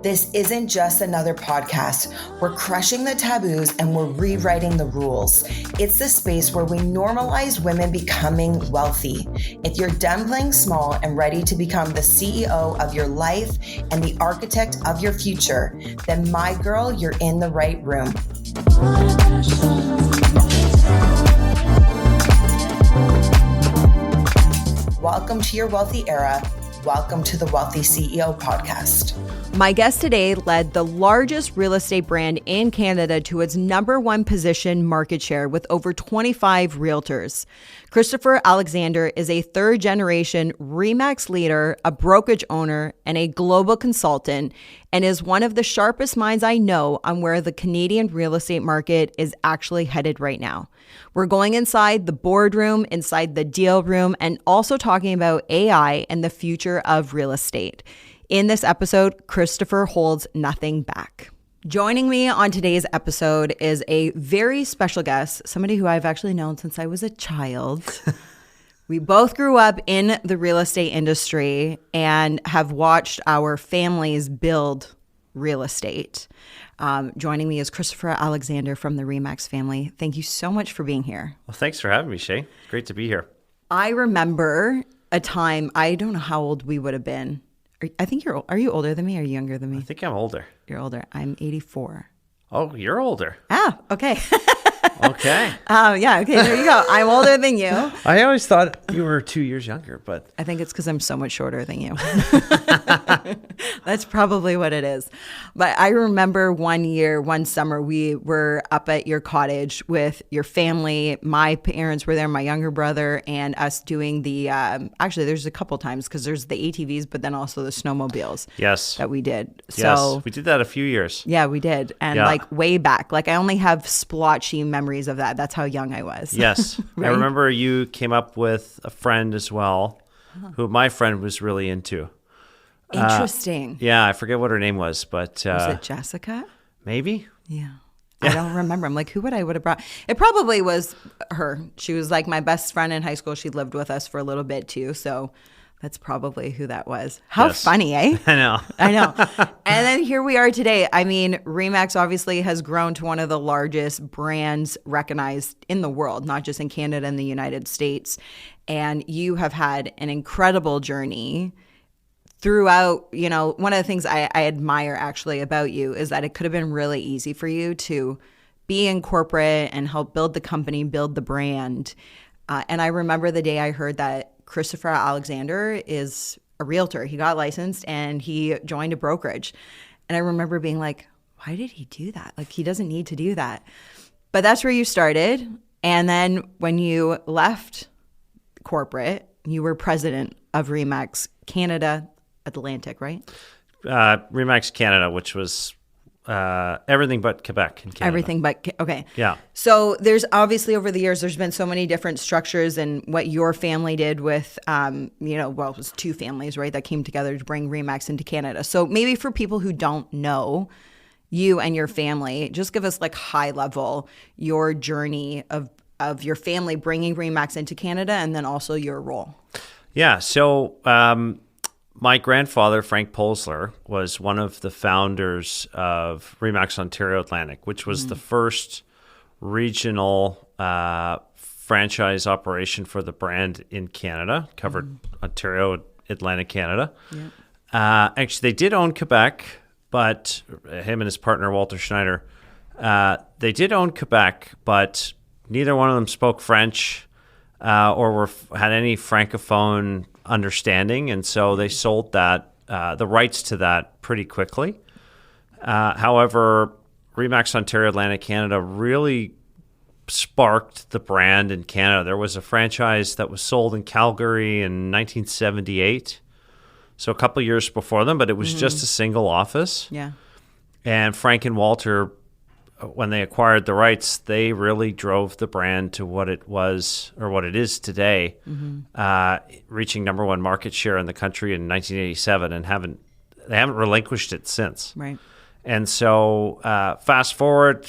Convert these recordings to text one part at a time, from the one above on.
This isn't just another podcast. We're crushing the taboos and we're rewriting the rules. It's the space where we normalize women becoming wealthy. If you're done playing small and ready to become the CEO of your life and the architect of your future, then my girl, you're in the right room. Welcome to your wealthy era. Welcome to the Wellthy CEO podcast. My guest today led the largest real estate brand in Canada to its number one position market share with over 25 realtors. Christopher Alexander is a third-generation RE/MAX leader, a brokerage owner, and a global consultant, and is one of the sharpest minds I know on where the Canadian real estate market is actually headed right now. We're going inside the boardroom, inside the deal room, and also talking about AI and the future of real estate. In this episode, Christopher holds nothing back. Joining me on today's episode is a very special guest, somebody who I've actually known since I was a child. We both grew up in the real estate industry and have watched our families build real estate. Joining me is Christopher Alexander from the RE/MAX family. Thank you so much for being here. Well, thanks for having me, Shae. Great to be here. I remember a time, I don't know how old we would have been. I think are you older than me or are you younger than me? I think I'm older. You're older. I'm 84. Oh, you're older. Ah, okay. Okay. Yeah, okay, there you go. I'm older than you. I always thought you were 2 years younger, but... I think it's because I'm so much shorter than you. That's probably what it is. But I remember one summer, we were up at your cottage with your family. My parents were there, my younger brother, and us doing the, actually, there's a couple times because there's the ATVs, but then also the snowmobiles. Yes. That we did. Yes, so, we did that a few years. Yeah, we did. And like way back, like I only have splotchy memories of that. That's how young I was. Yes. Right? I remember you came up with a friend as well, who my friend was really into. Interesting. Yeah, I forget what her name was, but... was it Jessica? Maybe? Yeah. I don't remember. I'm like, who would I would have brought? It probably was her. She was like my best friend in high school. She lived with us for a little bit too. So that's probably who that was. How funny, eh? I know. I know. And then here we are today. I mean, RE/MAX obviously has grown to one of the largest brands recognized in the world, not just in Canada and the United States. And you have had an incredible journey throughout. You know, one of the things I admire actually about you is that it could have been really easy for you to be in corporate and help build the company, build the brand. And I remember the day I heard that Christopher Alexander is a realtor. He got licensed and he joined a brokerage. And I remember being like, why did he do that? Like, he doesn't need to do that. But that's where you started. And then when you left corporate, you were president of RE/MAX Canada Atlantic, right? RE/MAX Canada, which was everything but Quebec in Canada. Everything but, okay. Yeah. So there's obviously over the years, there's been so many different structures, and what your family did with, it was two families, right, that came together to bring RE/MAX into Canada. So maybe for people who don't know you and your family, just give us like high level, your journey of your family bringing RE/MAX into Canada and then also your role. Yeah. So, my grandfather, Frank Polsler, was one of the founders of RE/MAX Ontario Atlantic, which was the first regional franchise operation for the brand in Canada, covered Ontario, Atlantic Canada. Yeah. Actually, they did own Quebec, but him and his partner, Walter Schneider, they did own Quebec, but neither one of them spoke French or had any Francophone understanding, and so they sold that the rights to that pretty quickly. However, RE/MAX Ontario Atlantic Canada really sparked the brand in Canada. There was a franchise that was sold in Calgary in 1978, so a couple of years before them, but it was just a single office. Yeah. And Frank and Walter, when they acquired the rights, they really drove the brand to what it was or what it is today, reaching number one market share in the country in 1987, and they haven't relinquished it since. Right. And so fast forward,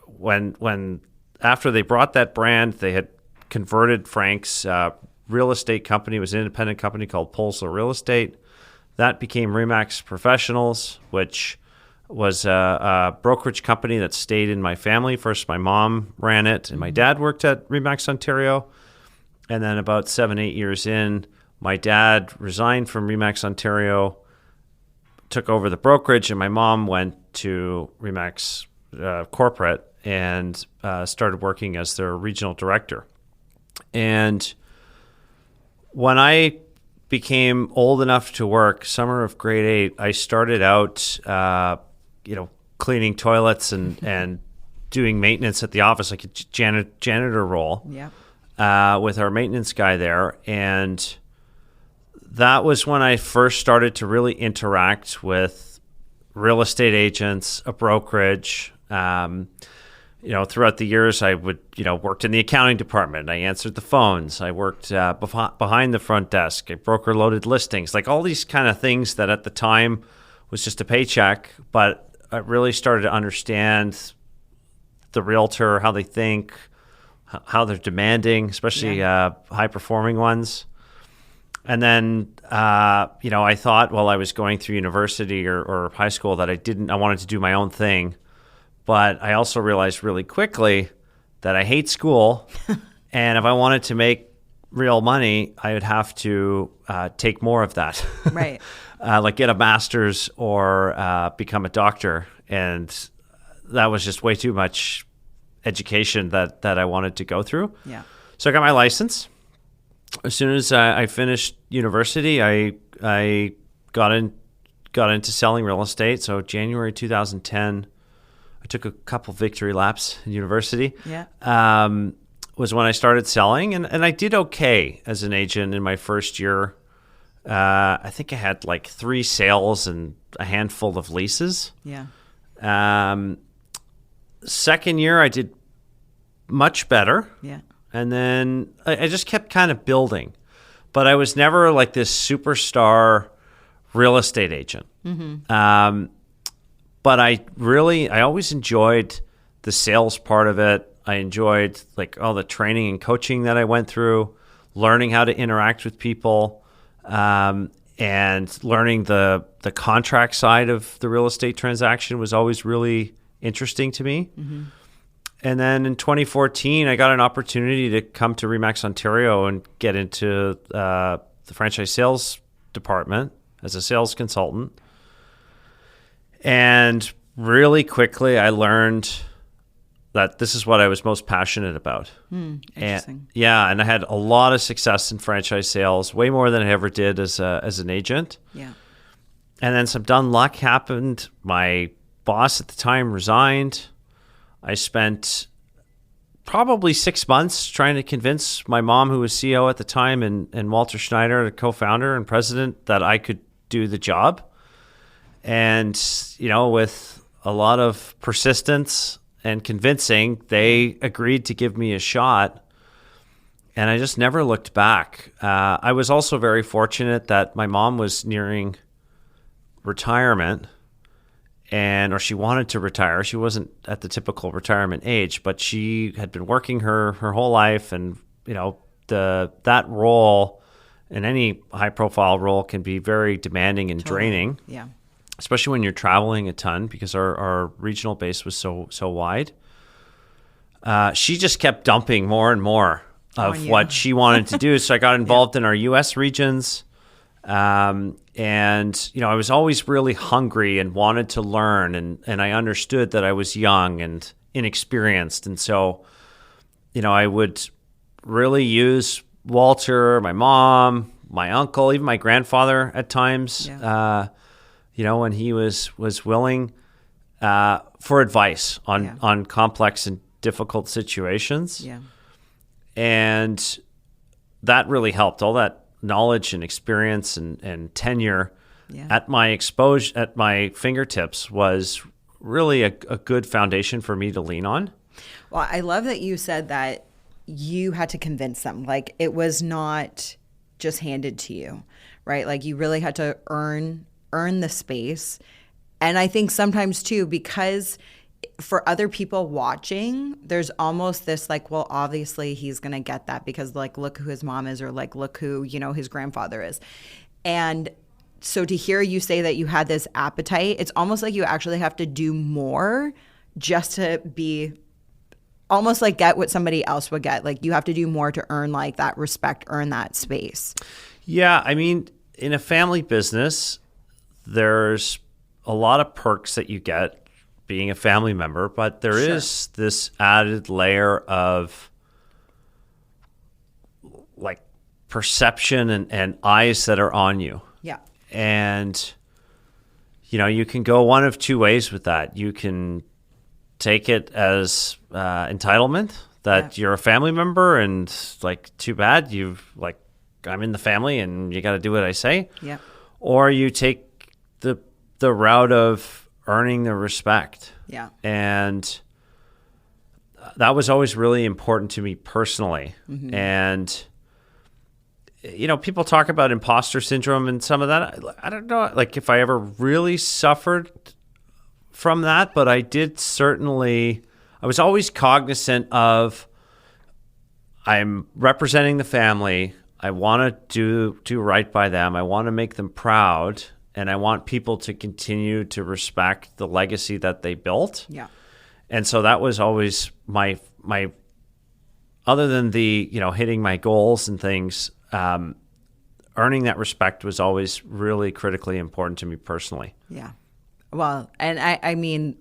when after they brought that brand, they had converted Frank's real estate company. It was an independent company called Polsler Real Estate. That became Remax Professionals, which was a brokerage company that stayed in my family. First, my mom ran it, and my dad worked at Remax Ontario. And then about 7-8 years in, my dad resigned from Remax Ontario, took over the brokerage, and my mom went to Remax corporate and started working as their regional director. And when I became old enough to work, summer of grade 8, I started out, cleaning toilets and doing maintenance at the office, like a janitor role. Yeah. With our maintenance guy there. And that was when I first started to really interact with real estate agents, a brokerage. Throughout the years, I would, worked in the accounting department. I answered the phones. I worked behind the front desk. I broker loaded listings, like all these kind of things that at the time was just a paycheck. But I really started to understand the realtor, how they think, how they're demanding, especially high-performing ones. And then, I thought while I was going through university or high school that I wanted to do my own thing. But I also realized really quickly that I hate school. And if I wanted to make real money, I would have to take more of that. Right. Like get a master's or become a doctor. And that was just way too much education that I wanted to go through. Yeah. So I got my license. As soon as I finished university, I got into selling real estate. So January 2010, I took a couple victory laps in university. Yeah. Was when I started selling, and I did okay as an agent in my first year. I think I had like 3 sales and a handful of leases. Yeah. Second year, I did much better. Yeah. And then I just kept kind of building. But I was never like this superstar real estate agent. Mm-hmm. But I always enjoyed the sales part of it. I enjoyed like all the training and coaching that I went through, learning how to interact with people, and learning the contract side of the real estate transaction was always really interesting to me. Mm-hmm. And then in 2014, I got an opportunity to come to Remax Ontario and get into the franchise sales department as a sales consultant. And really quickly, I learned that this is what I was most passionate about. Interesting. And I had a lot of success in franchise sales, way more than I ever did as an agent. Yeah. And then some dumb luck happened. My boss at the time resigned. I spent probably 6 months trying to convince my mom, who was CEO at the time, and Walter Schneider, the co-founder and president, that I could do the job. And, with a lot of persistence and convincing, they agreed to give me a shot. And I just never looked back. I was also very fortunate that my mom was nearing retirement, or she wanted to retire. She wasn't at the typical retirement age, but she had been working her whole life, and that role, in any high profile role, can be very demanding and draining. Yeah. Especially when you're traveling a ton, because our regional base was so wide. She just kept dumping more and more of what she wanted to do. So I got involved in our U.S. regions. And, I was always really hungry and wanted to learn. And I understood that I was young and inexperienced. And so, I would really use Walter, my mom, my uncle, even my grandfather at times, when he was willing for advice on complex and difficult situations. Yeah. And that really helped. All that knowledge and experience and tenure at my fingertips was really a good foundation for me to lean on. Well, I love that you said that you had to convince them. Like, it was not just handed to you, right? Like, you really had to earn the space. And I think sometimes too, because for other people watching, there's almost this like, well, obviously he's going to get that because like, look who his mom is, or like, look who, his grandfather is. And So to hear you say that you had this appetite, it's almost like you actually have to do more just to be almost like get what somebody else would get. Like you have to do more to earn like that respect, earn that space. Yeah, I mean, in a family business, there's a lot of perks that you get being a family member, but there is this added layer of like perception and eyes that are on you. Yeah. And, you know, you can go one of two ways with that. You can take it as entitlement that you're a family member and like, too bad, I'm in the family and you got to do what I say. Yeah. Or you take the route of earning the respect. Yeah. And that was always really important to me personally. Mm-hmm. And, you know, people talk about imposter syndrome and some of that. I don't know, like if I ever really suffered from that, but I did certainly, I was always cognizant of I'm representing the family. I want to do right by them. I want to make them proud. And I want people to continue to respect the legacy that they built. Yeah. And so that was always my other than the, you know, hitting my goals and things, earning that respect was always really critically important to me personally. Yeah. Well, and I mean,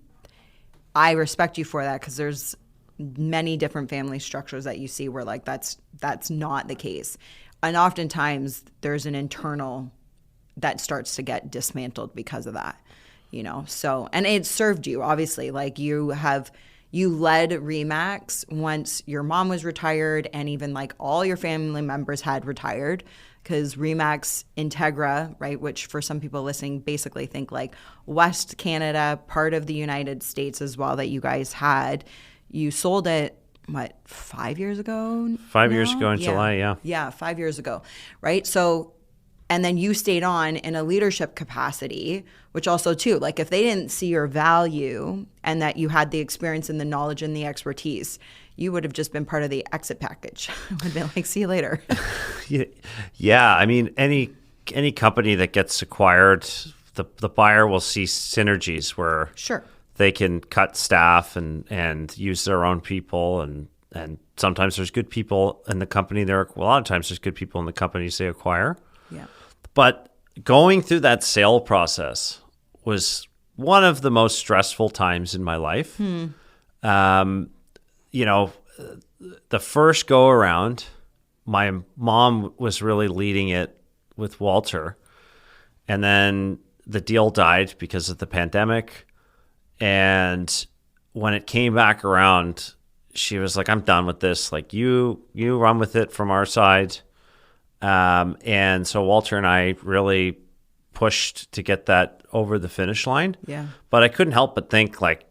I respect you for that because there's many different family structures that you see where like that's not the case. And oftentimes there's an internal that starts to get dismantled because of that, you know? So, and it served you, obviously, like you led Remax once your mom was retired and even like all your family members had retired because Remax Integra, right, which for some people listening basically think like West Canada, part of the United States as well that you guys had, you sold it, what, 5 years ago? 5 years ago in July, yeah. Yeah, 5 years ago, right? So, and then you stayed on in a leadership capacity, which also too, like if they didn't see your value and that you had the experience and the knowledge and the expertise, you would have just been part of the exit package. Would have been like, see you later. Yeah. I mean, any company that gets acquired, the buyer will see synergies where they can cut staff and use their own people and sometimes there's good people in the company a lot of times there's good people in the companies they acquire. Yeah. But going through that sale process was one of the most stressful times in my life. You know, the first go around, my mom was really leading it with Walter. And then the deal died because of the pandemic. And when it came back around, she was like, I'm done with this. Like you run with it from our side. And so Walter and I really pushed to get that over the finish line. Yeah. But I couldn't help but think like,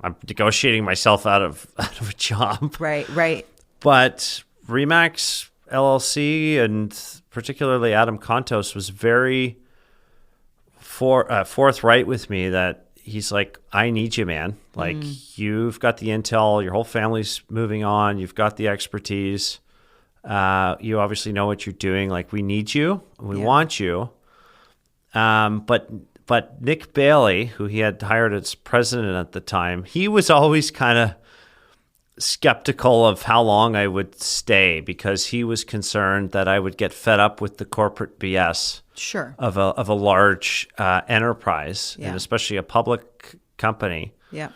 I'm negotiating myself out of a job. Right. But Remax LLC and particularly Adam Contos was very forthright with me that he's like, I need you, man. Like you've got the intel, your whole family's moving on. You've got the expertise. You obviously know what you're doing. Like we need you. We want you. But Nick Bailey, who he had hired as president at the time, he was always kind of skeptical of how long I would stay because he was concerned that I would get fed up with the corporate BS of a large enterprise and especially a public company. Yeah.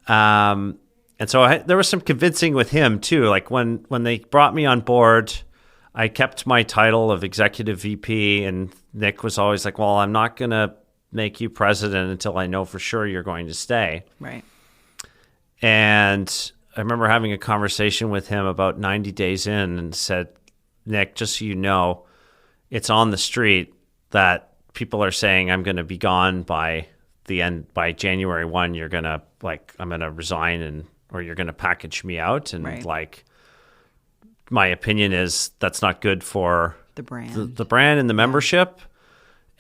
And so there was some convincing with him too. Like when they brought me on board, I kept my title of executive VP and Nick was always like, well, I'm not going to make you president until I know for sure you're going to stay. Right. And I remember having a conversation with him about 90 days in and said, Nick, just so you know, it's on the street that people are saying I'm going to be gone by the end, by January 1, you're going to I'm going to resign or you're going to package me out. And my opinion is that's not good for the brand, the brand and the membership.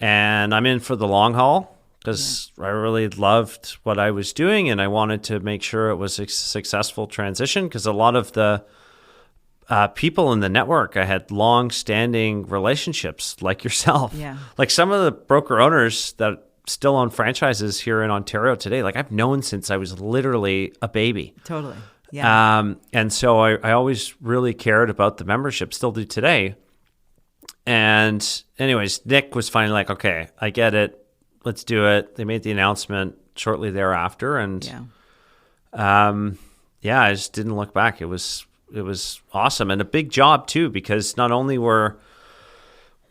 And I'm in for the long haul because I really loved what I was doing and I wanted to make sure it was a successful transition because a lot of the people in the network. I had long-standing relationships like yourself. Yeah. Like some of the broker owners that still own franchises here in Ontario today, like I've known since I was literally a baby. Totally. Yeah. And so I always really cared about the membership, still do today. And anyways, Nick was finally like, okay, I get it. Let's do it. They made the announcement shortly thereafter. And I just didn't look back. It was awesome and a big job too, because not only were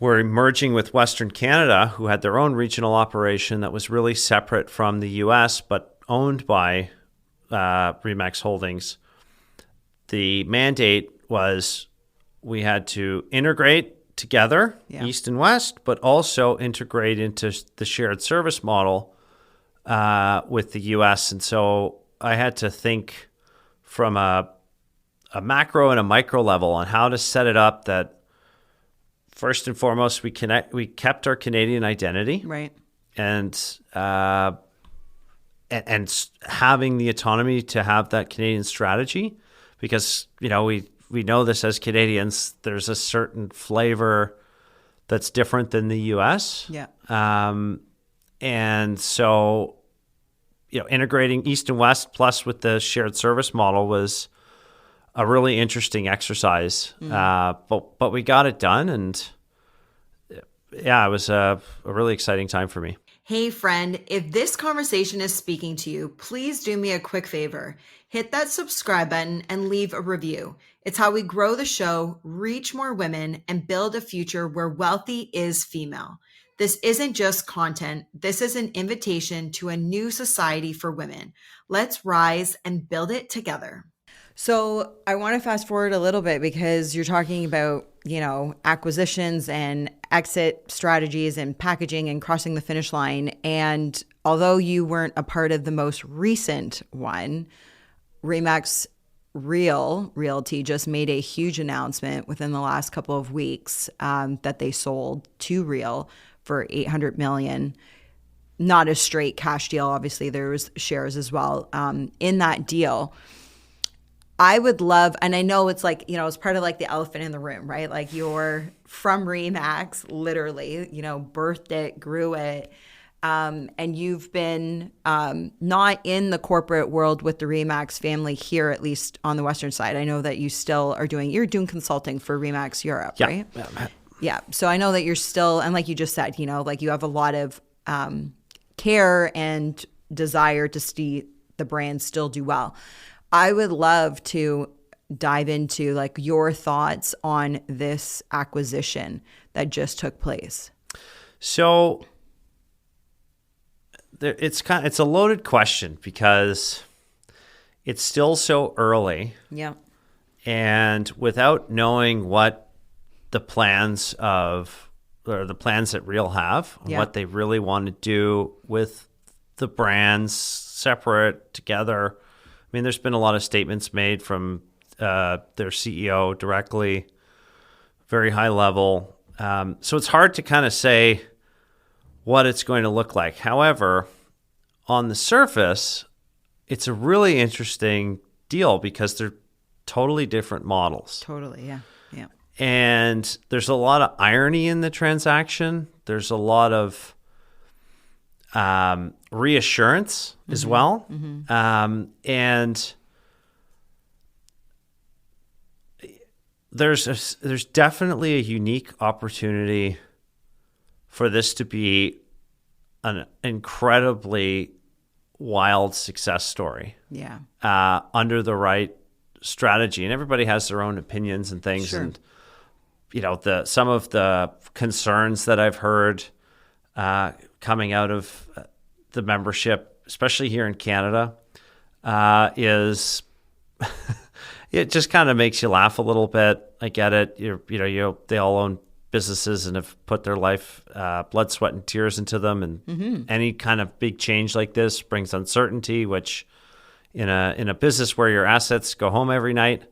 merging with Western Canada, who had their own regional operation that was really separate from the U.S., but owned by RE/MAX Holdings. The mandate was we had to integrate together, East and West, but also integrate into the shared service model with the U.S. And so I had to think from a macro and a micro level on how to set it up that first and foremost, we kept our Canadian identity, right, and having the autonomy to have that Canadian strategy, because we know this as Canadians. There's a certain flavor that's different than the U.S. Yeah, and so integrating East and West plus with the shared service model was a really interesting exercise, but we got it done, and it was a really exciting time for me. Hey friend, if this conversation is speaking to you, please do me a quick favor. Hit that subscribe button and leave a review. It's how we grow the show, reach more women, and build a future where Wellthy is female. This isn't just content. This is an invitation to a new society for women. Let's rise and build it together. So I want to fast forward a little bit, because you're talking about, acquisitions and exit strategies and packaging and crossing the finish line. And although you weren't a part of the most recent one, RE/MAX Realty just made a huge announcement within the last couple of weeks that they sold to Real for $800 million. Not a straight cash deal. Obviously, there was shares as well in that deal. I would love, and I know it's like, it's part of like the elephant in the room, right? Like you're from RE/MAX, literally, birthed it, grew it. And you've been not in the corporate world with the RE/MAX family here, at least on the Western side. I know that you still are you're doing consulting for RE/MAX Europe, right? Yeah. So I know that you're still, and like you just said, like you have a lot of care and desire to see the brand still do well. I would love to dive into like your thoughts on this acquisition that just took place. So it's a loaded question because it's still so early. Yeah. And without knowing what the plans that Real have, what they really want to do with the brands separate together. I mean, there's been a lot of statements made from their CEO directly, very high level. So it's hard to kind of say what it's going to look like. However, on the surface, it's a really interesting deal because they're totally different models. Totally, yeah. Yeah. And there's a lot of irony in the transaction. There's a lot of reassurance as well. And there's definitely a unique opportunity for this to be an incredibly wild success story. Yeah. Under the right strategy. And everybody has their own opinions and things. Sure. And, some of the concerns that I've heard coming out of the membership, especially here in Canada, is it just kind of makes you laugh a little bit. I get it. They all own businesses and have put their life, blood, sweat, and tears into them. And any kind of big change like this brings uncertainty, which in a business where your assets go home every night,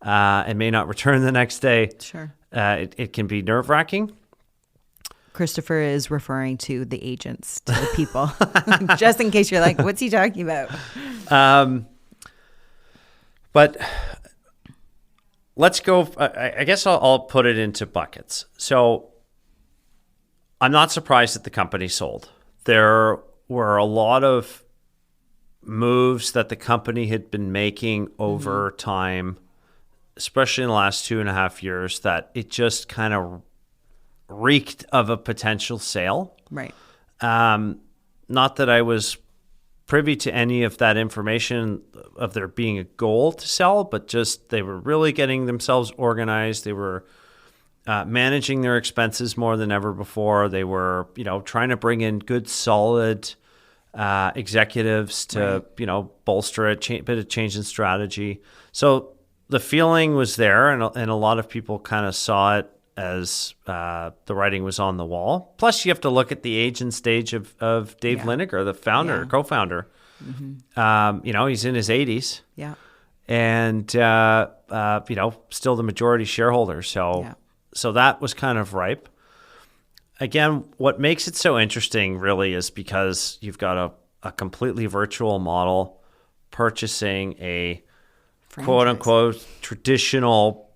and may not return the next day, sure, it can be nerve-wracking. Christopher is referring to the agents, to the people, just in case you're like, what's he talking about? But let's go. I guess I'll put it into buckets. So I'm not surprised that the company sold. There were a lot of moves that the company had been making over time, especially in the last 2.5 years, that it just kind of reeked of a potential sale. Right. Not that I was privy to any of that information of there being a goal to sell, but just they were really getting themselves organized. They were managing their expenses more than ever before. They were, trying to bring in good, solid executives to, bolster a bit of change in strategy. So the feeling was there, and a lot of people kind of saw it as the writing was on the wall. Plus, you have to look at the age and stage of Dave Liniger, the founder, co-founder. Mm-hmm. He's in his 80s. Yeah. And, still the majority shareholder. So that was kind of ripe. Again, what makes it so interesting really is because you've got a completely virtual model purchasing a franchise, quote unquote traditional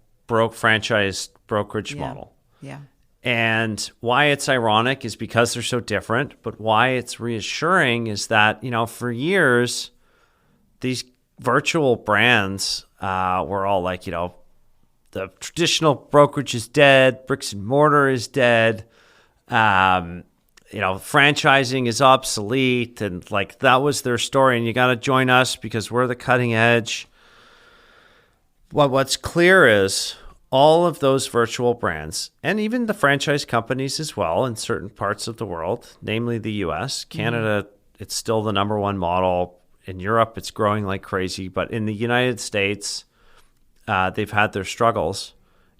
franchise brokerage model. Yeah. And why it's ironic is because they're so different, but why it's reassuring is that, for years, these virtual brands were all like, the traditional brokerage is dead, bricks and mortar is dead, franchising is obsolete, and like that was their story, and you got to join us because we're the cutting edge. Well, what's clear is all of those virtual brands, and even the franchise companies as well in certain parts of the world, namely the US, Canada, it's still the number one model. In Europe, it's growing like crazy. But in the United States, they've had their struggles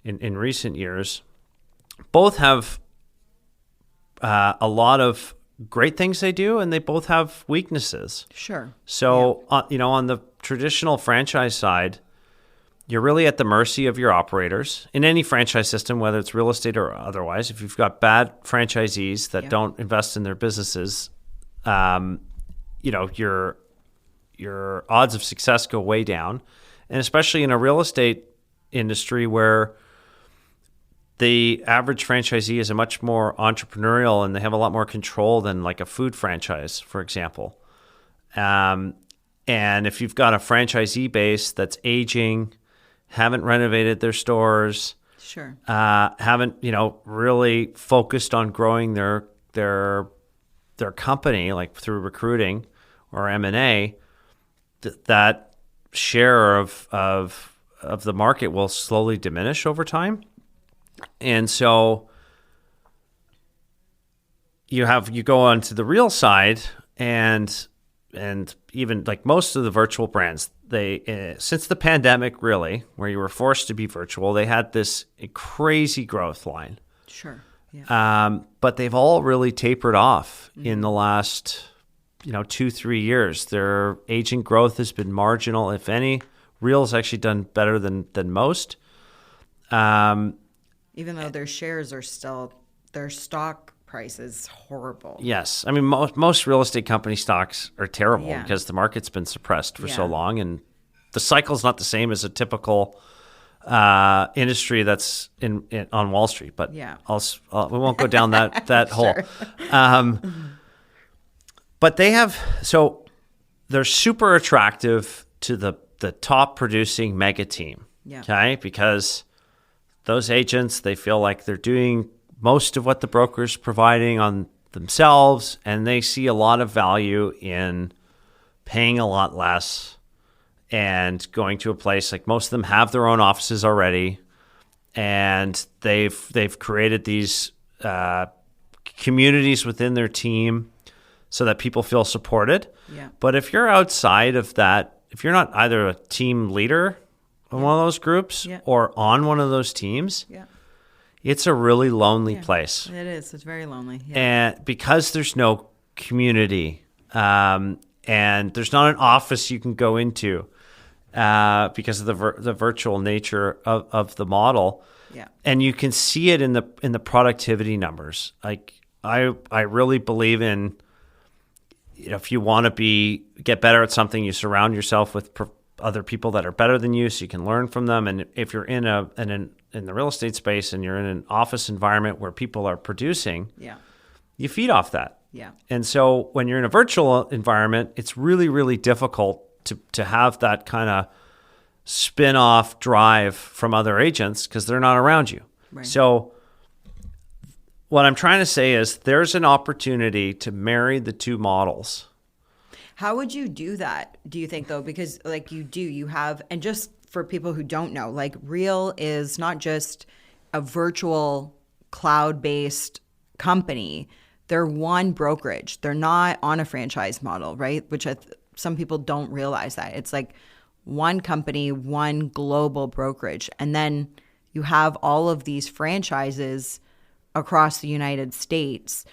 in recent years. Both have a lot of great things they do, and they both have weaknesses. Sure. So, on the traditional franchise side, you're really at the mercy of your operators in any franchise system, whether it's real estate or otherwise. If you've got bad franchisees that don't invest in their businesses, your odds of success go way down. And especially in a real estate industry where the average franchisee is a much more entrepreneurial and they have a lot more control than like a food franchise, for example. And if you've got a franchisee base that's aging, haven't renovated their stores, sure, haven't really focused on growing their company like through recruiting or M&A, that share of the market will slowly diminish over time. And so you go on to the real side, and even like most of the virtual brands, they since the pandemic really, where you were forced to be virtual, they had this crazy growth line. Sure. Yeah. But they've all really tapered off in the last 2-3 years. Their agent growth has been marginal, if any. Real's actually done better than most. Even though their shares are still, their stock price is horrible. Yes. I mean, most real estate company stocks are terrible because the market's been suppressed for so long, and the cycle's not the same as a typical industry that's on Wall Street. But we won't go down that hole. But they're super attractive to the top producing mega team. Yeah. Okay, because those agents, they feel like they're doing most of what the broker's providing on themselves, and they see a lot of value in paying a lot less and going to a place like most of them have their own offices already, and they've created these communities within their team so that people feel supported. Yeah. But if you're outside of that, if you're not either a team leader in one of those groups or on one of those teams, it's a really lonely place. It is. It's very lonely. Yeah. And because there's no community, and there's not an office you can go into because of the virtual nature of the model. Yeah. And you can see it in the productivity numbers. Like I really believe in, if you want to get better at something, you surround yourself with other people that are better than you, so you can learn from them. And if you're in the real estate space and you're in an office environment where people are producing, you feed off that. Yeah. And so when you're in a virtual environment, it's really, really difficult to have that kind of spin-off drive from other agents because they're not around you. Right. So what I'm trying to say is there's an opportunity to marry the two models. How would you do that, do you think, though? Because like you have, and just for people who don't know, like Real is not just a virtual cloud-based company. They're one brokerage. They're not on a franchise model, right? Which some people don't realize that. It's like one company, one global brokerage. And then you have all of these franchises across the United States.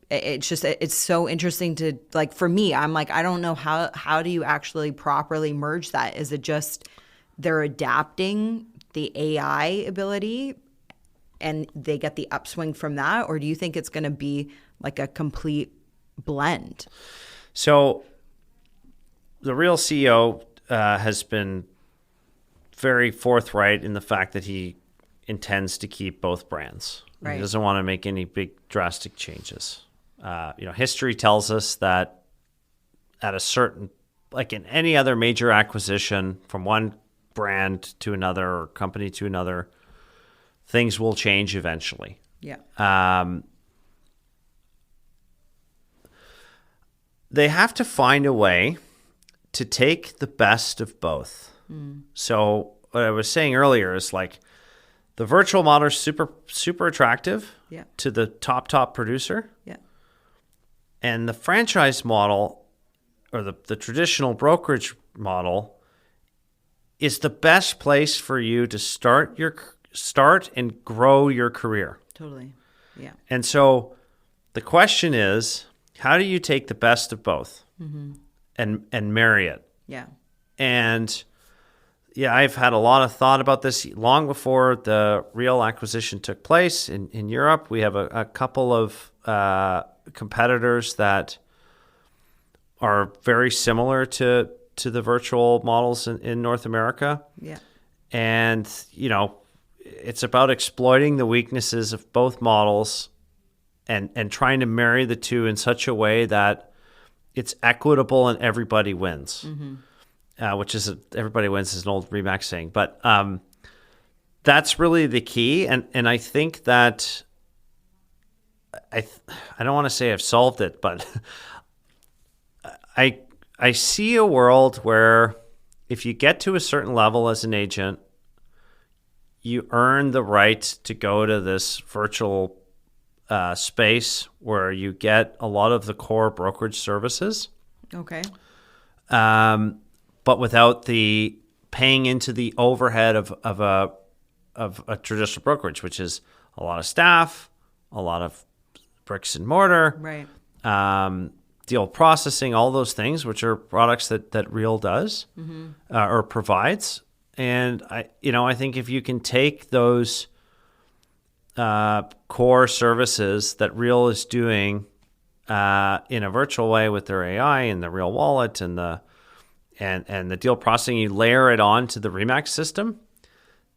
It's so interesting to, like, for me, I'm like, I don't know how do you actually properly merge that? Is it just they're adapting the AI ability and they get the upswing from that? Or do you think it's going to be like a complete blend? So the Real CEO has been very forthright in the fact that he intends to keep both brands. Right. He doesn't want to make any big drastic changes. History tells us that at a certain, like in any other major acquisition from one brand to another or company to another, things will change eventually. Yeah. They have to find a way to take the best of both. So what I was saying earlier is like the virtual model is super, super attractive to the top producer. Yeah. And the franchise model or the traditional brokerage model is the best place for you to start and grow your career. Totally. Yeah. And so the question is, how do you take the best of both and marry it? Yeah. And I've had a lot of thought about this long before the Real acquisition took place in Europe. We have a couple of competitors that are very similar to the virtual models in North America. Yeah. And, it's about exploiting the weaknesses of both models and trying to marry the two in such a way that it's equitable and everybody wins. Which is everybody wins is an old RE/MAX saying, but that's really the key. And I think that I don't want to say I've solved it, but I see a world where if you get to a certain level as an agent, you earn the right to go to this virtual space where you get a lot of the core brokerage services. Okay. But without the paying into the overhead of a traditional brokerage, which is a lot of staff, a lot of bricks and mortar, right? Deal processing, all those things, which are products that Real does or provides. And I think if you can take those core services that Real is doing in a virtual way with their AI and the Real wallet and the deal processing, you layer it on to the RE/MAX system,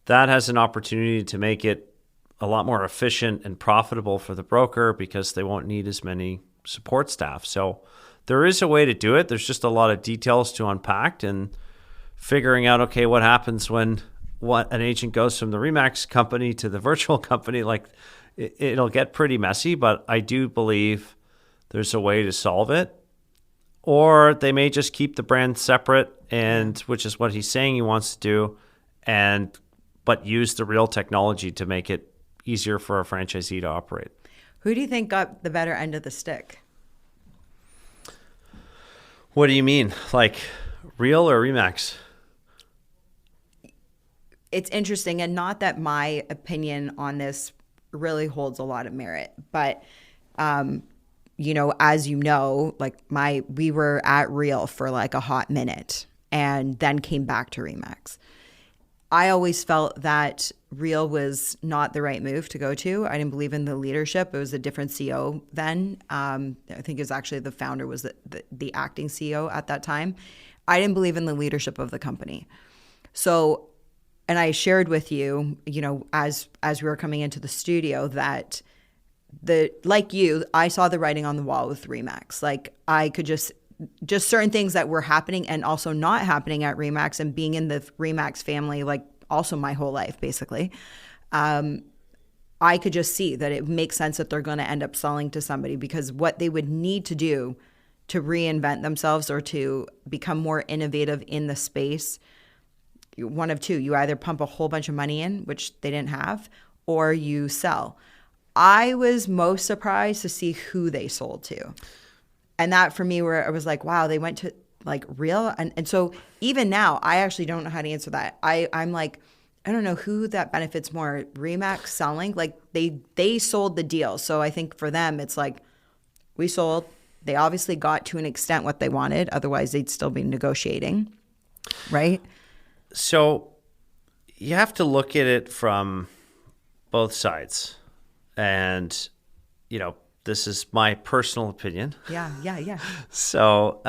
that has an opportunity to make it a lot more efficient and profitable for the broker because they won't need as many support staff. So there is a way to do it. There's just a lot of details to unpack and figuring out, okay, what happens when an agent goes from the RE/MAX company to the virtual company. Like it'll get pretty messy, but I do believe there's a way to solve it. Or they may just keep the brand separate, and which is what he's saying he wants to do, but use the Real technology to make it easier for a franchisee to operate. Who do you think got the better end of the stick? What do you mean? Like Real or RE/MAX? It's interesting, and not that my opinion on this really holds a lot of merit, but as you know, like we were at Real for like a hot minute and then came back to RE/MAX. I always felt that Real was not the right move to go to. I didn't believe in the leadership. It was a different CEO then. I think it was actually the founder was the acting CEO at that time. I didn't believe in the leadership of the company. So, and I shared with you, as we were coming into the studio, that like you, I saw the writing on the wall with Remax. Like, I could just certain things that were happening and also not happening at Remax, and being in the Remax family, like also my whole life, basically. I could just see that it makes sense that they're going to end up selling to somebody, because what they would need to do to reinvent themselves or to become more innovative in the space, one of two: you either pump a whole bunch of money in, which they didn't have, or you sell. I was most surprised to see who they sold to. And that for me, where I was like, wow, they went to like real. And so even now, I actually don't know how to answer that. I'm like, I don't know who that benefits more, Remax selling. Like they sold the deal. So I think for them, it's like, we sold. They obviously got to an extent what they wanted. Otherwise, they'd still be negotiating. Right? So you have to look at it from both sides. And, this is my personal opinion. Yeah. So,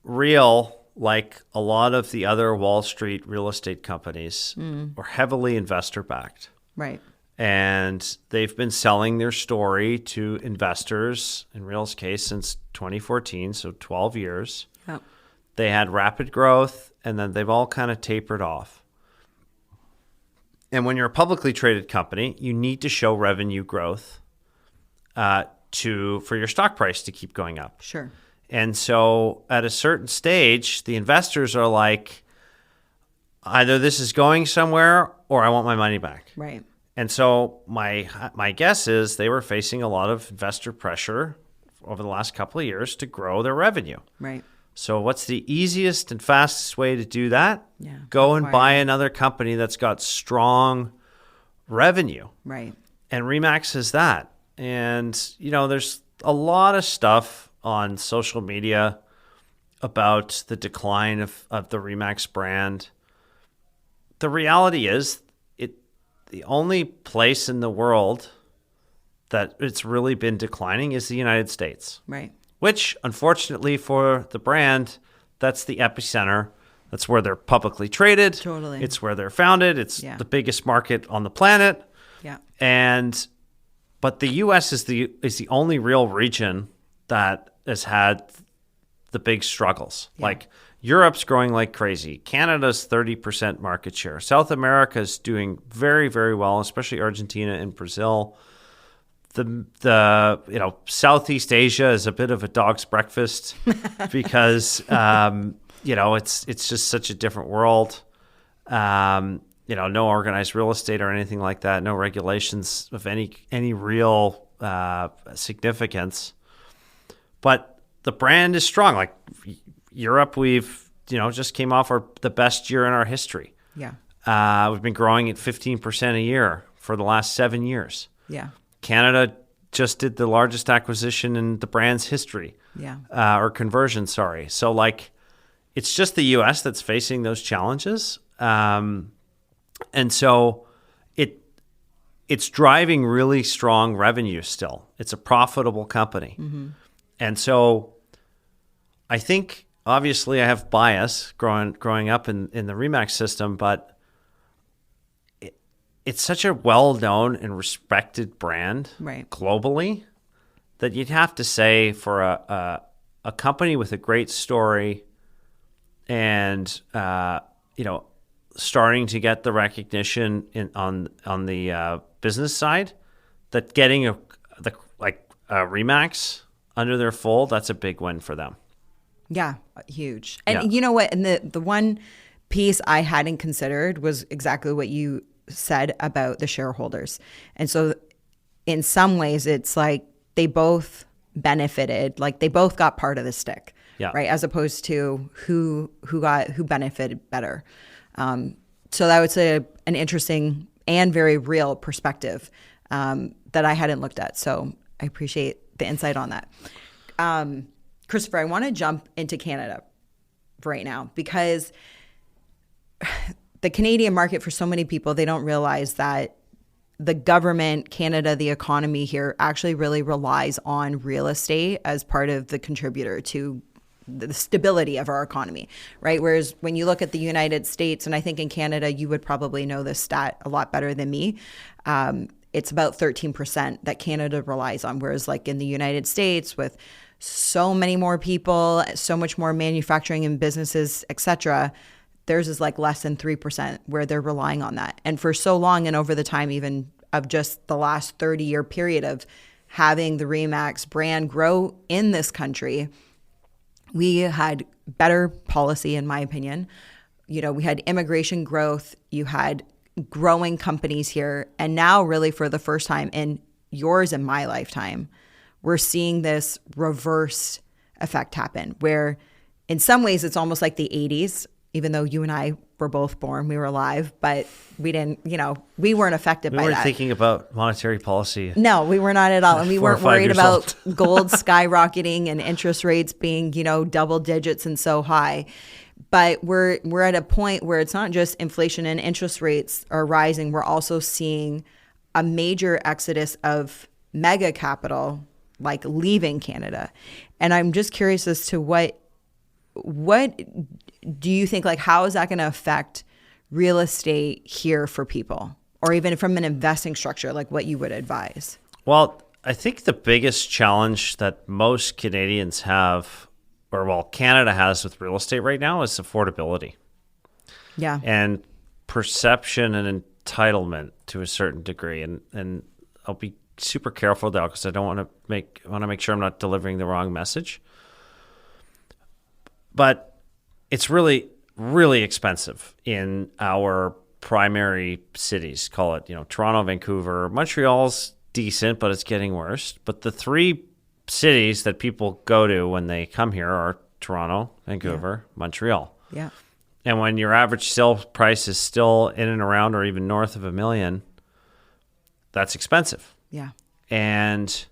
Real, like a lot of the other Wall Street real estate companies, were heavily investor backed. Right. And they've been selling their story to investors, in Real's case, since 2014, so 12 years. Yep. They had rapid growth, and then they've all kind of tapered off. And when you're a publicly traded company, you need to show revenue growth for your stock price to keep going up. Sure. And so at a certain stage, the investors are like, either this is going somewhere or I want my money back. Right. And so my guess is they were facing a lot of investor pressure over the last couple of years to grow their revenue. Right. So what's the easiest and fastest way to do that? Yeah. Go and buy another company that's got strong revenue. Right. And Remax is that. And, there's a lot of stuff on social media about the decline of the Remax brand. The reality is, the only place in the world that it's really been declining is the United States. Right. Which, unfortunately for the brand, that's the epicenter. That's where they're publicly traded. Totally. It's where they're founded. It's the biggest market on the planet. Yeah. But the U.S. is the only real region that has had the big struggles. Yeah. Like, Europe's growing like crazy. Canada's 30% market share. South America's doing very, very well, especially Argentina and Brazil. The Southeast Asia is a bit of a dog's breakfast because it's just such a different world. No organized real estate or anything like that. No regulations of any real significance. But the brand is strong. Like Europe, we've just came off the best year in our history. Yeah. We've been growing at 15% a year for the last 7 years. Yeah. Canada just did the largest acquisition in the brand's history. Yeah. Or conversion, sorry. So, it's just the U.S. that's facing those challenges. And so it's driving really strong revenue still. It's a profitable company. Mm-hmm. And so I think, obviously, I have bias growing up in the Remax system, but it's such a well-known and respected brand globally that you'd have to say for a company with a great story and starting to get the recognition on the business side, that getting a Remax under their fold, that's a big win for them. Yeah, huge. And you know what? And the one piece I hadn't considered was exactly what you said about the shareholders. And so in some ways, it's like they both benefited, like they both got part of the stick, right? As opposed to who benefited better. So that was an interesting and very real perspective that I hadn't looked at. So I appreciate the insight on that. Christopher, I want to jump into Canada right now because the Canadian market, for so many people, they don't realize that the government, Canada, the economy here actually really relies on real estate as part of the contributor to the stability of our economy, right? Whereas when you look at the United States, and I think in Canada, you would probably know this stat a lot better than me. It's about 13% that Canada relies on. Whereas like in the United States, with so many more people, so much more manufacturing and businesses, et cetera, theirs is like less than 3% where they're relying on that. And for so long, and over the time even of just the last 30-year period of having the RE/MAX brand grow in this country, we had better policy, in my opinion. You know, we had immigration growth, you had growing companies here. And now really for the first time in yours and my lifetime, we're seeing this reverse effect happen where in some ways it's almost like the 80s, even though you and I were both born, we were alive, but we didn't, you know, we weren't affected by that. We weren't thinking about monetary policy. No, we were not at all. And we weren't worried about gold skyrocketing and interest rates being, you know, double digits and so high. But we're at a point where it's not just inflation and interest rates are rising. We're also seeing a major exodus of mega capital, like leaving Canada. And I'm just curious as to what do you think, like, how is that going to affect real estate here for people? Or even from an investing structure, like what you would advise? Well, I think the biggest challenge that most Canadians have, or well, Canada has with real estate right now is affordability. Yeah. And perception and entitlement to a certain degree. And I'll be super careful now because I want to make sure I'm not delivering the wrong message. But it's really, really expensive in our primary cities. Call it, you know, Toronto, Vancouver. Montreal's decent, but it's getting worse. But the three cities that people go to when they come here are Toronto, Vancouver, Montreal. Yeah. And when your average sale price is still in and around or even north of $1 million, that's expensive. Yeah. And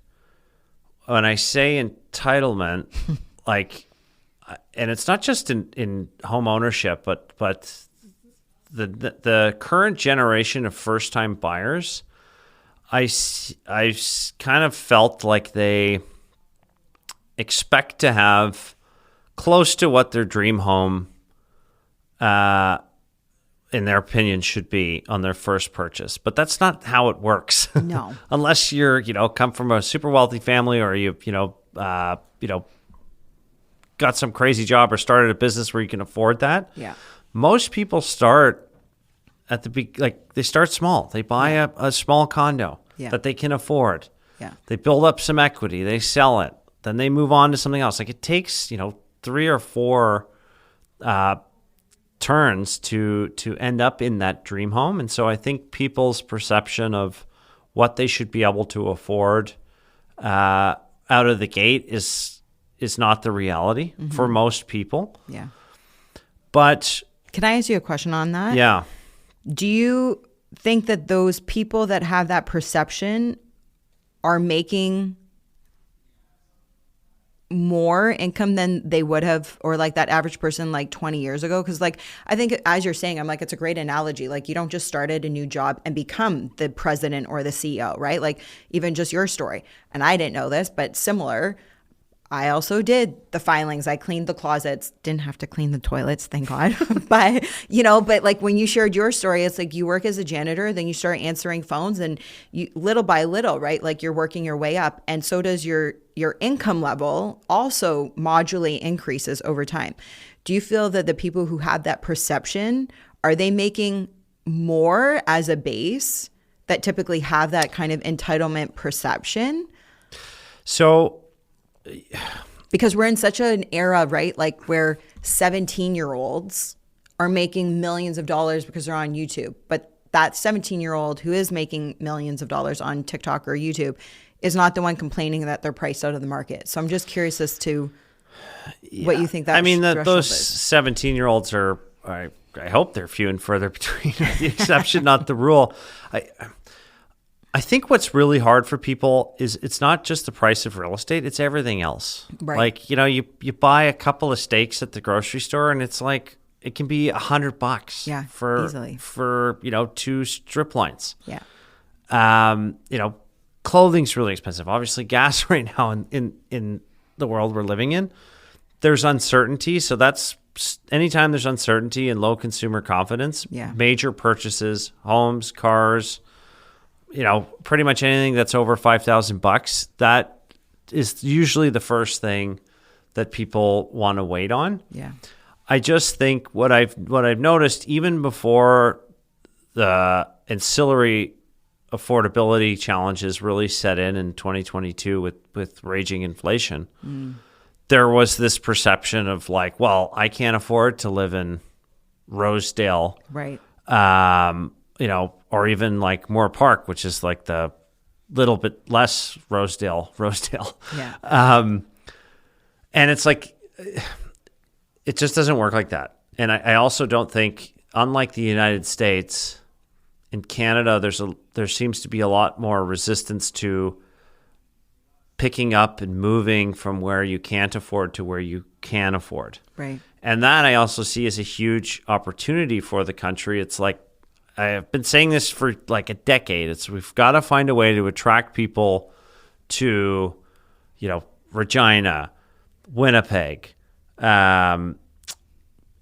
when I say entitlement, like, and it's not just in home ownership, but the current generation of first-time buyers, I kind of felt like they expect to have close to what their dream home, in their opinion, should be on their first purchase. But that's not how it works. No. Unless you're, come from a super wealthy family or you got some crazy job or started a business where you can afford that. Yeah. Most people start at they start small. They buy a small condo that they can afford. Yeah. They build up some equity. They sell it. Then they move on to something else. Like it takes, 3 or 4 turns to end up in that dream home. And so I think people's perception of what they should be able to afford out of the gate is not the reality for most people. Yeah. But can I ask you a question on that? Yeah. Do you think that those people that have that perception are making more income than they would have, or like that average person like 20 years ago? Because like, I think as you're saying, I'm like, it's a great analogy. Like you don't just start at a new job and become the president or the CEO, right? Like even just your story. And I didn't know this, but similar, I also did the filings. I cleaned the closets, didn't have to clean the toilets, thank God. but like when you shared your story, it's like you work as a janitor, then you start answering phones and you little by little, right? Like you're working your way up. And so does your income level also modularly increases over time. Do you feel that the people who have that perception, are they making more as a base that typically have that kind of entitlement perception? So, because we're in such an era, right? Like where 17-year-olds are making millions of dollars because they're on YouTube. But that 17-year-old who is making millions of dollars on TikTok or YouTube is not the one complaining that they're priced out of the market. So I'm just curious as to what you think that those 17-year-olds are, I hope they're few and further between, the exception, not the rule. I think what's really hard for people is it's not just the price of real estate, it's everything else. Right. Like, you buy a couple of steaks at the grocery store and it's like, it can be $100 easily. for 2 strip lines. Yeah. Clothing's really expensive. Obviously gas right now in the world we're living in. there's uncertainty. So that's anytime there's uncertainty and low consumer confidence, major purchases, homes, cars, pretty much anything that's over $5,000, that is usually the first thing that people want to wait on. Yeah. I just think what I've noticed even before the ancillary affordability challenges really set in 2022 with raging inflation, there was this perception of like, well, I can't afford to live in Rosedale, right? Or even like Moore Park, which is like the little bit less Rosedale. Yeah. And it's like, it just doesn't work like that. And I also don't think, unlike the United States, in Canada, there seems to be a lot more resistance to picking up and moving from where you can't afford to where you can afford. Right. And that I also see as a huge opportunity for the country. It's like, I've been saying this for like a decade. We've got to find a way to attract people to, Regina, Winnipeg,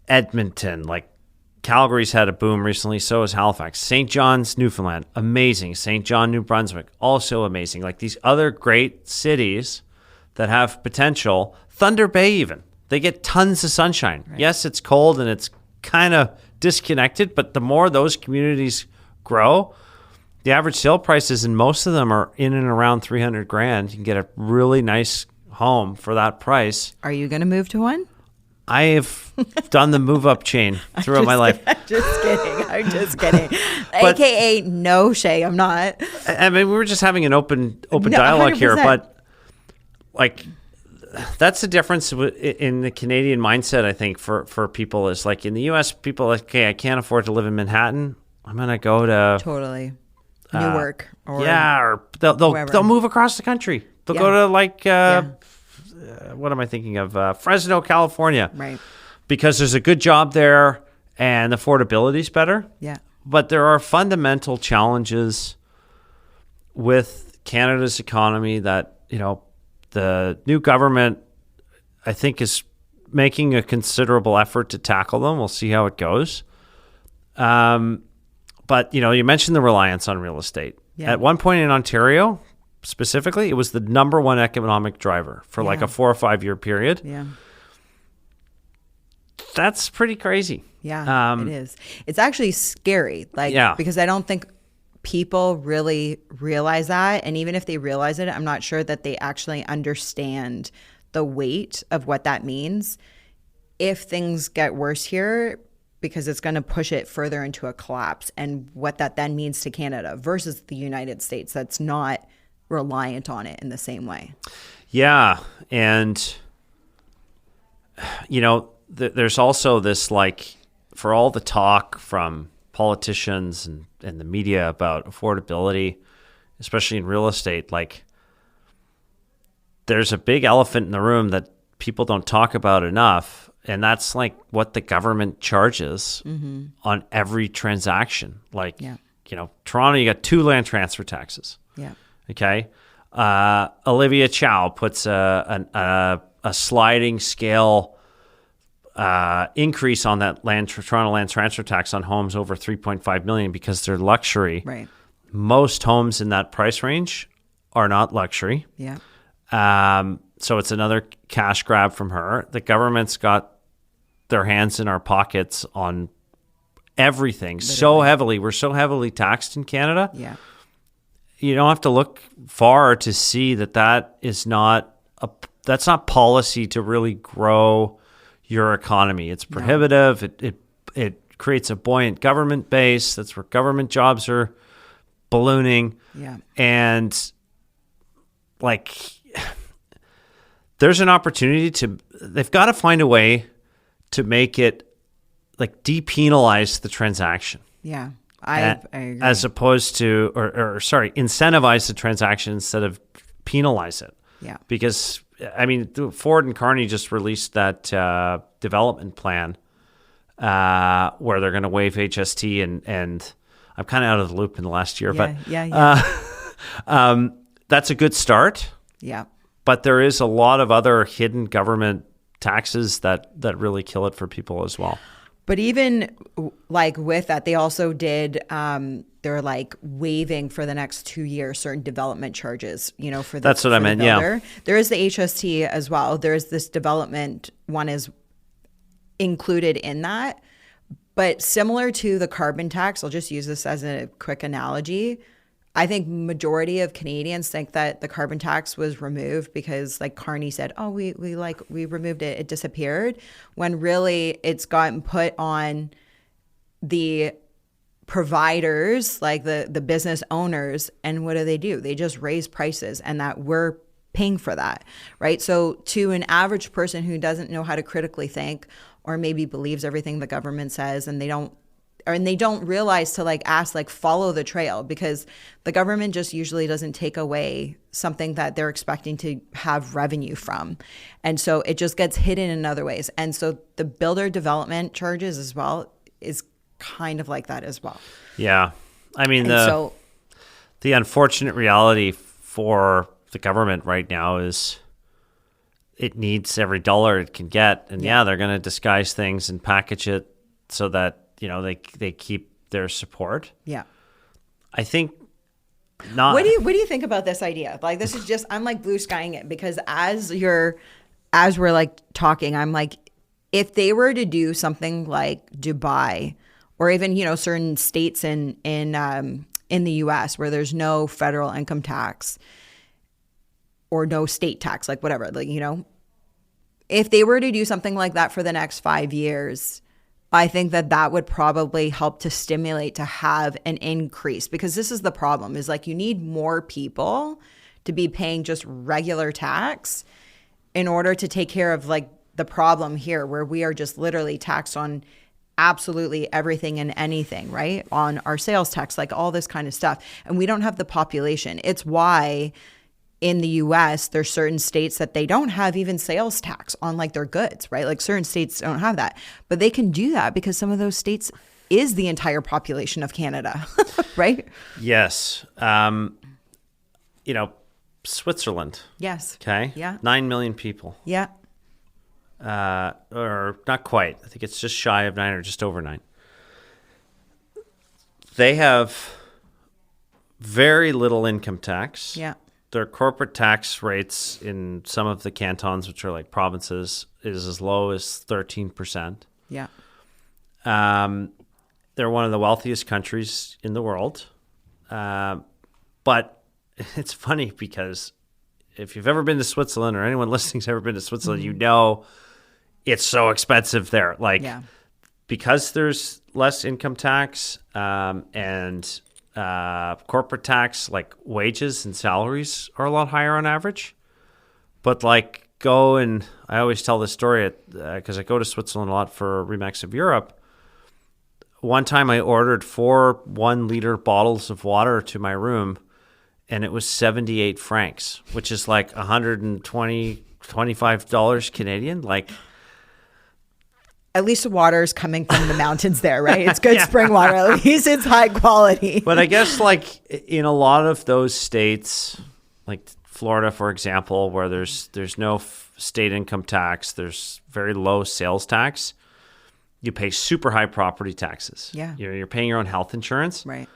Edmonton, like Calgary's had a boom recently. So has Halifax. St. John's, Newfoundland, amazing. St. John, New Brunswick, also amazing. Like these other great cities that have potential. Thunder Bay even. They get tons of sunshine. Right. Yes, it's cold and it's kind of disconnected, but the more those communities grow, the average sale prices in most of them are in and around $300,000. You can get a really nice home for that price. Are you going to move to one? I have done the move up chain throughout my life. I'm just kidding. But, AKA no, Shae, I'm not. I mean, we were just having an open dialogue 100%. Here, but like that's the difference in the Canadian mindset. I think for people is like in the U.S., people are like, okay, I can't afford to live in Manhattan. I'm gonna go to totally Newark or they'll move across the country. They'll go to like. What am I thinking of? Fresno, California. Right. Because there's a good job there and affordability is better. Yeah. But there are fundamental challenges with Canada's economy that, the new government, I think, is making a considerable effort to tackle them. We'll see how it goes. But, you mentioned the reliance on real estate. Yeah. At one point in Ontario, specifically, it was the number one economic driver for like a 4 or 5 year period. Yeah. That's pretty crazy. Yeah, it is. It's actually scary. Because I don't think people really realize that. And even if they realize it, I'm not sure that they actually understand the weight of what that means if things get worse here, because it's going to push it further into a collapse, and what that then means to Canada versus the United States that's not reliant on it in the same way. Yeah. And, there's also this, like, for all the talk from politicians and the media about affordability, especially in real estate, like, there's a big elephant in the room that people don't talk about enough. And that's like what the government charges on every transaction. Like, Toronto, you got 2 land transfer taxes. Yeah. Okay. Olivia Chow puts a sliding scale increase on that Toronto land transfer tax on homes over $3.5 million because they're luxury. Right. Most homes in that price range are not luxury. Yeah. So it's another cash grab from her. The government's got their hands in our pockets on everything. Literally. So heavily. We're so heavily taxed in Canada. Yeah. You don't have to look far to see that is not that's not policy to really grow your economy. It's prohibitive. No. It creates a buoyant government base. That's where government jobs are ballooning. Yeah. And like, there's an opportunity they've got to find a way to make it like depenalize the transaction. Yeah. I agree. As opposed to, incentivize the transaction instead of penalize it. Yeah. Because, I mean, Ford and Carney just released that development plan where they're going to waive HST, and I'm kind of out of the loop in the last year, but that's a good start. Yeah. But there is a lot of other hidden government taxes that really kill it for people as well. But even like with that, they also did, they're like waiving for the next 2 years certain development charges, for the That's what I meant, builder. There is the HST as well. There's this development one is included in that. But similar to the carbon tax, I'll just use this as a quick analogy. I think majority of Canadians think that the carbon tax was removed because, like Carney said, oh, we removed it, it disappeared, when really it's gotten put on the providers, like the business owners, and what do? They just raise prices, and that we're paying for that, right? So to an average person who doesn't know how to critically think, or maybe believes everything the government says, and they don't realize to like ask, like follow the trail, because the government just usually doesn't take away something that they're expecting to have revenue from. And so it just gets hidden in other ways. And so the builder development charges as well is kind of like that as well. Yeah. I mean, the unfortunate reality for the government right now is it needs every dollar it can get. And they're going to disguise things and package it so that they keep their support. Yeah. I think not. What do you think about this idea? Like, this is just, I'm like blue skying it, because as we're like talking, I'm like, if they were to do something like Dubai, or even, certain states in the US where there's no federal income tax or no state tax, like whatever, like, if they were to do something like that for the next 5 years, I think that would probably help to stimulate to have an increase, because this is the problem, is like you need more people to be paying just regular tax in order to take care of like the problem here, where we are just literally taxed on absolutely everything and anything, right? On our sales tax, like all this kind of stuff. And we don't have the population. It's why in the US, there's certain states that they don't have even sales tax on like their goods, right? Like certain states don't have that, but they can do that because some of those states is the entire population of Canada, right? Yes. Switzerland. Yes. Okay. Yeah. 9 million people. Yeah. Or not quite. I think it's just shy of 9 or just over 9. They have very little income tax. Yeah. Their corporate tax rates in some of the cantons, which are like provinces, is as low as 13%. Yeah. They're one of the wealthiest countries in the world. But it's funny because if you've ever been to Switzerland, or anyone listening's ever been to Switzerland, it's so expensive there. Like, because there's less income tax and corporate tax, like wages and salaries are a lot higher on average. But like I always tell this story because I go to Switzerland a lot for Remax of Europe. One time I ordered 4 1-liter bottles of water to my room, and it was 78 francs, which is like $125 Canadian. Like, at least the water is coming from the mountains there, right? It's good spring water. At least it's high quality. But I guess like in a lot of those states, like Florida, for example, where there's no state income tax, there's very low sales tax, you pay super high property taxes. Yeah. You're paying your own health insurance. Right.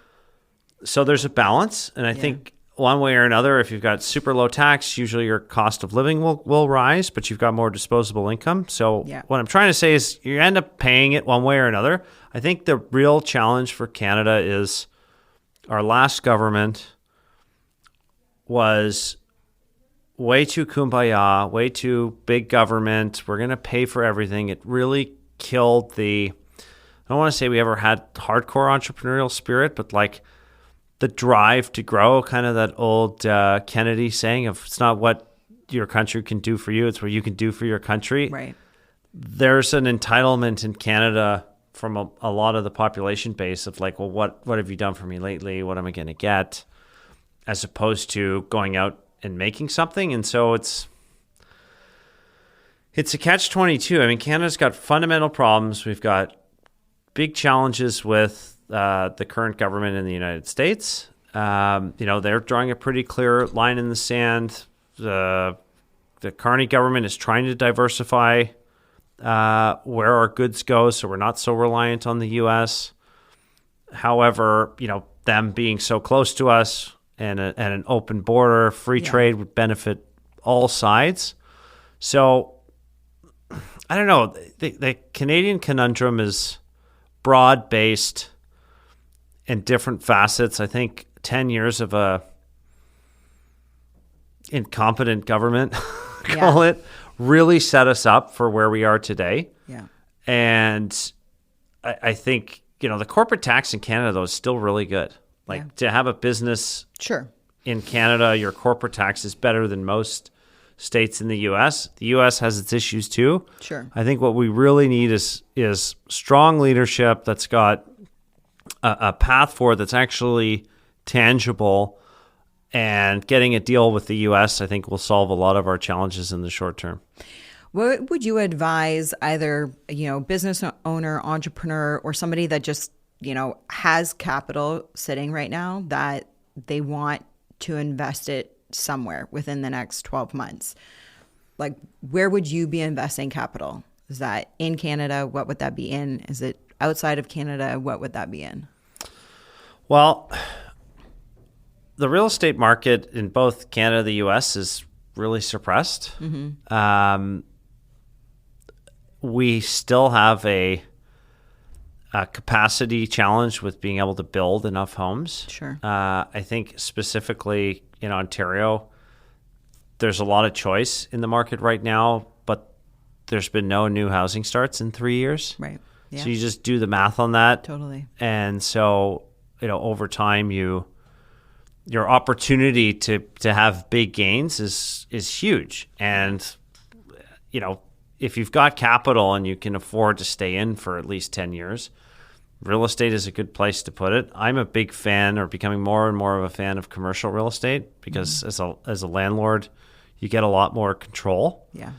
So there's a balance. And I think one way or another, if you've got super low tax, usually your cost of living will rise, but you've got more disposable income. So what I'm trying to say is you end up paying it one way or another. I think the real challenge for Canada is our last government was way too kumbaya, way too big government. We're going to pay for everything. It really killed I don't want to say we ever had hardcore entrepreneurial spirit, but like the drive to grow, kind of that old Kennedy saying of it's not what your country can do for you, it's what you can do for your country. Right. There's an entitlement in Canada from a lot of the population base of like, well, what have you done for me lately? What am I going to get? As opposed to going out and making something. And so it's a catch-22. I mean, Canada's got fundamental problems. We've got big challenges with the current government in the United States. They're drawing a pretty clear line in the sand. the Carney government is trying to diversify where our goods go, so we're not so reliant on the U.S. However, them being so close to us and an open border, free trade would benefit all sides. So I don't know. The Canadian conundrum is broad-based and different facets. I think 10 years of a incompetent government, call it, really set us up for where we are today. Yeah. And I think, the corporate tax in Canada, though, is still really good. To have a business in Canada, your corporate tax is better than most states in the U.S. The U.S. has its issues too. Sure. I think what we really need is strong leadership that's got a path forward that's actually tangible, and getting a deal with the U.S., I think, will solve a lot of our challenges in the short term. What would you advise either, business owner, entrepreneur, or somebody that just, has capital sitting right now that they want to invest it somewhere within the next 12 months? Like, where would you be investing capital? Is that in Canada? What would that be in? Is it outside of Canada? What would that be in? Well, the real estate market in both Canada and the U.S. is really suppressed. Mm-hmm. We still have a capacity challenge with being able to build enough homes. Sure. I think specifically in Ontario, there's a lot of choice in the market right now, but there's been no new housing starts in 3 years. Right. Yeah. So you just do the math on that. Totally. And so, over time, your opportunity to have big gains is huge. And, if you've got capital and you can afford to stay in for at least 10 years, real estate is a good place to put it. I'm a big fan, or becoming more and more of a fan, of commercial real estate, because as a landlord, you get a lot more control. Yeah.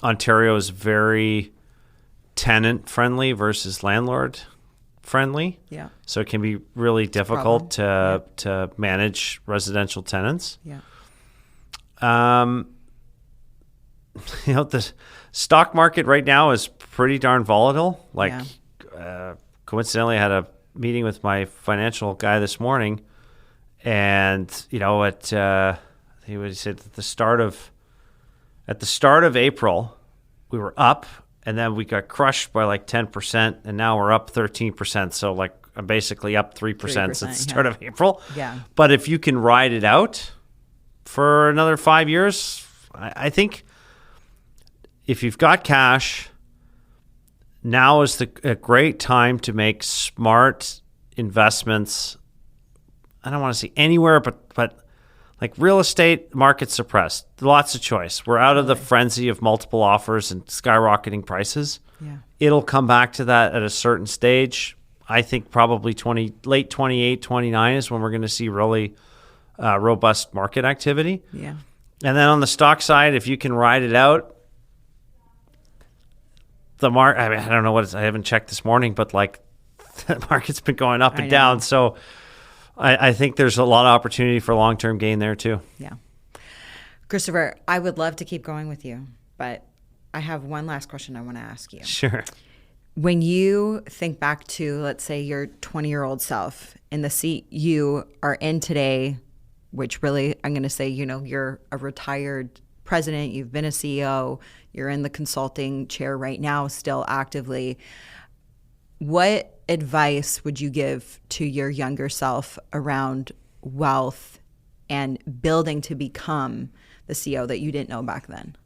Ontario is very tenant friendly versus landlord friendly. Yeah. So it can be really difficult to manage residential tenants. Yeah. The stock market right now is pretty darn volatile. Coincidentally, I had a meeting with my financial guy this morning, and he said at the start of April, we were up, and then we got crushed by 10%, and now we're up 13%. So I'm basically up 3% since the start of April. Yeah. But if you can ride it out for another 5 years, I think if you've got cash, now is a great time to make smart investments. I don't want to say anywhere, but real estate market suppressed. Lots of choice. We're out of the frenzy of multiple offers and skyrocketing prices. Yeah. It'll come back to that at a certain stage. I think probably late 28, 29 is when we're going to see really robust market activity. Yeah. And then on the stock side, if you can ride it out, the market, I don't know I haven't checked this morning, but the market's been going up and down. So I think there's a lot of opportunity for long-term gain there too. Yeah. Christopher, I would love to keep going with you, but I have one last question I want to ask you. Sure. When you think back to, let's say, your 20-year-old self in the seat you are in today, which really, I'm going to say, you're a retired president, you've been a CEO, you're in the consulting chair right now, still actively. What advice would you give to your younger self around wealth and building to become the CEO that you didn't know back then?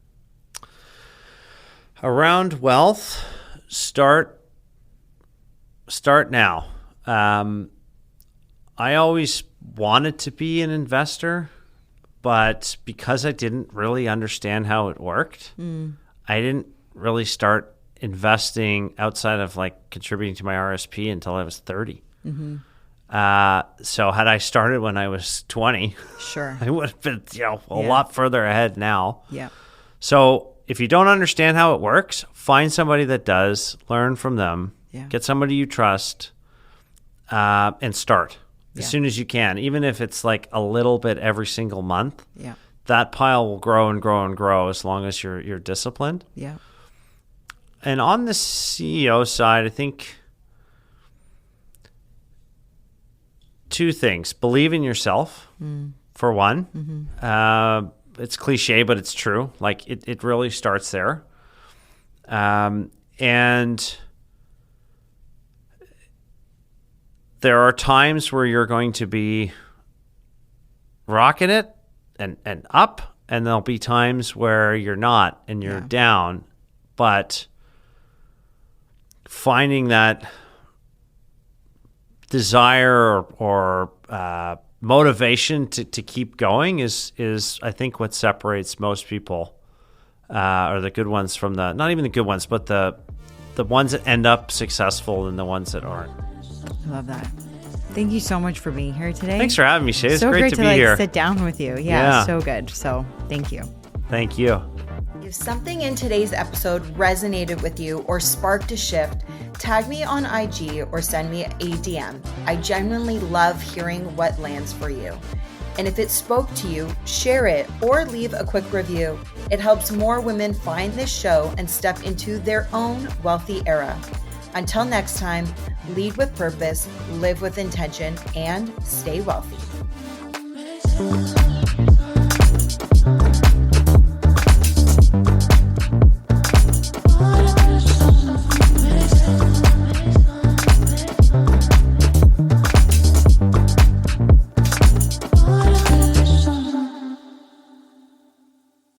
Around wealth, start now. I always wanted to be an investor, but because I didn't really understand how it worked, I didn't really start investing outside of contributing to my RSP until I was 30. Mm-hmm. So had I started when I was 20, sure, I would have been a lot further ahead now. Yeah. So if you don't understand how it works, find somebody that does, learn from them, get somebody you trust, and start as soon as you can, even if it's a little bit every single month. Yeah. that pile will grow and grow and grow as long as you're disciplined. Yeah. And on the CEO side, I think two things. Believe in yourself, for one. It's cliche, but it's true. Like it really starts there. And there are times where you're going to be rocking it and up, and there'll be times where you're not and you're down. But finding that desire or motivation to keep going is I think what separates most people, or the good ones from the, not even the good ones, but the ones that end up successful and the ones that aren't. I love that. Thank you so much for being here today. Thanks for having me, Shae. It's so great to be here. Sit down with you. Yeah, so good. So thank you. Thank you. If something in today's episode resonated with you or sparked a shift, tag me on IG or send me a DM. I genuinely love hearing what lands for you. And if it spoke to you, share it or leave a quick review. It helps more women find this show and step into their own wealthy era. Until next time, lead with purpose, live with intention, and stay wealthy.